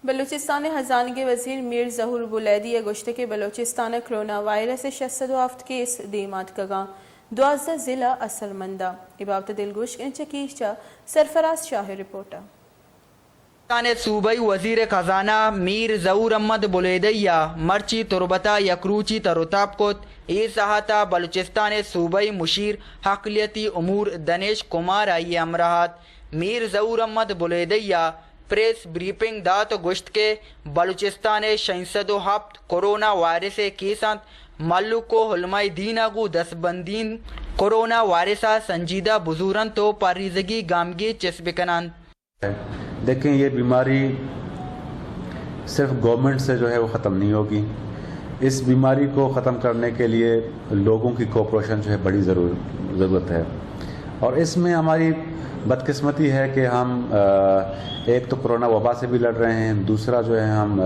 بلوچستان خزانہ کے وزیر میر ظہور بلیدی گشت کے بلوچستان کرونا وائرس 607 کیس دیمات کگاں 12 ضلع اثر مندہ ابابت دلگوش انچکیشچا سرفراز شاہ رپورٹا صوبائی وزیر خزانہ میر ظہور احمد بلیدیہ مرچی تربتا یکروچی تروتاب کت ای سہاتا بلوچستان صوبائی مشیر حقلیتی امور دنیش کمار آئی امراحت میر ظہور احمد بلیدیہ پریس بریفنگ دات گشت کے بلوچستان 607 کورونا وائرس کیسانت ملو کو حلمائی دینا گو دس بندین کورونا وائرسا سنجیدہ بزورن تو پاریزگی گامگی چسبکنان. دیکھیں یہ بیماری صرف گورنمنٹ سے جو ہے وہ ختم نہیں ہوگی. اس بیماری کو ختم کرنے کے لیے لوگوں کی کوپریشن جو ہے بڑی ضرورت ہے اور اس میں ہماری بدقسمتی ہے کہ ہم ایک تو کرونا وبا سے بھی لڑ رہے ہیں, دوسرا جو ہے ہم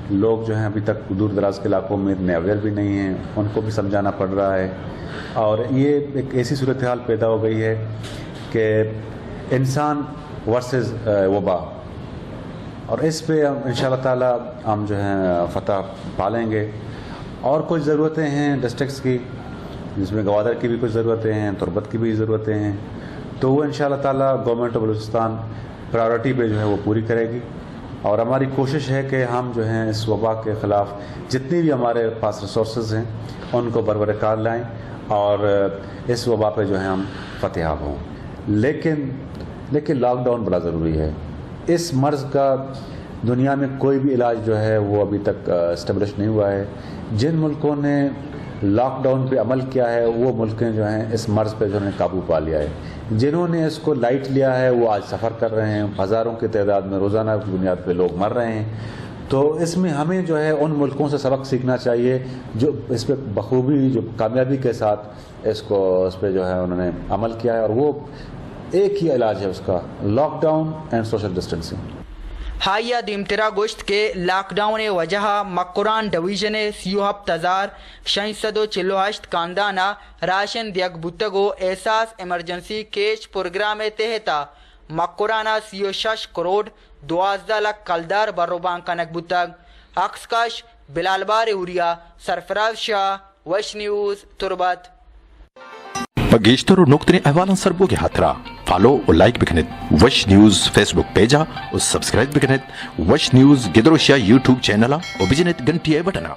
لوگ جو ہیں ابھی تک دور دراز کے علاقوں میں اتنے اویئر بھی نہیں ہیں, ان کو بھی سمجھانا پڑ رہا ہے اور یہ ایک ایسی صورتحال پیدا ہو گئی ہے کہ انسان ورسز وبا, اور اس پہ ان شاء اللہ تعالیٰ ہم جو ہیں فتح پالیں گے. اور کچھ ضرورتیں ہیں ڈسٹرکٹس کی, جس میں گوادر کی بھی کچھ ضرورتیں ہیں, تربت کی بھی ضرورتیں ہیں, تو وہ ان شاء اللہ تعالیٰ گورنمنٹ آف بلوچستان پرائیورٹی پہ جو ہے وہ پوری کرے گی. اور ہماری کوشش ہے کہ ہم جو ہیں اس وبا کے خلاف جتنی بھی ہمارے پاس ریسورسز ہیں ان کو برکار لائیں اور اس وبا پہ جو ہے ہم فتح ہوں. لیکن لاک ڈاؤن بڑا ضروری ہے. اس مرض کا دنیا میں کوئی بھی علاج جو ہے وہ ابھی تک اسٹیبلش نہیں ہوا ہے. جن ملکوں نے لاک ڈاؤن پہ عمل کیا ہے وہ ملکیں جو ہیں اس مرض پہ جو ہے قابو پا لیا ہے. جنہوں نے اس کو لائٹ لیا ہے وہ آج سفر کر رہے ہیں, ہزاروں کی تعداد میں روزانہ کی بنیاد پہ لوگ مر رہے ہیں. تو اس میں ہمیں جو ہے ان ملکوں سے سبق سیکھنا چاہیے جو اس پہ بخوبی جو کامیابی کے ساتھ اس پہ جو ہے انہوں نے عمل کیا ہے, اور وہ ایک ہی علاج ہے اس کا, lockdown and social distancing. ہائیا دیمترا گوشت کے لاک ڈاؤن وجہ مکران ڈویژن 37,648 خاندانہ راشن دیگ بتگو احساس ایمرجنسی کیش پروگرام تحتا مکرانہ 36 کروڑ 12 لاکھ کلدار بروبان کنک بتگ. اکسکش بلال بار اوریا سرفراز شاہ وش نیوز تربت. گیشتر اور نقطۂ احوالن سربوگی ہاترا فالو اور لائک بکنت وش نیوز فیس بک پیجا اور سبسکرائب بکنت وش نیوز گدروشیا یوٹیوب چینل اور بجنت گھنٹی بٹنا.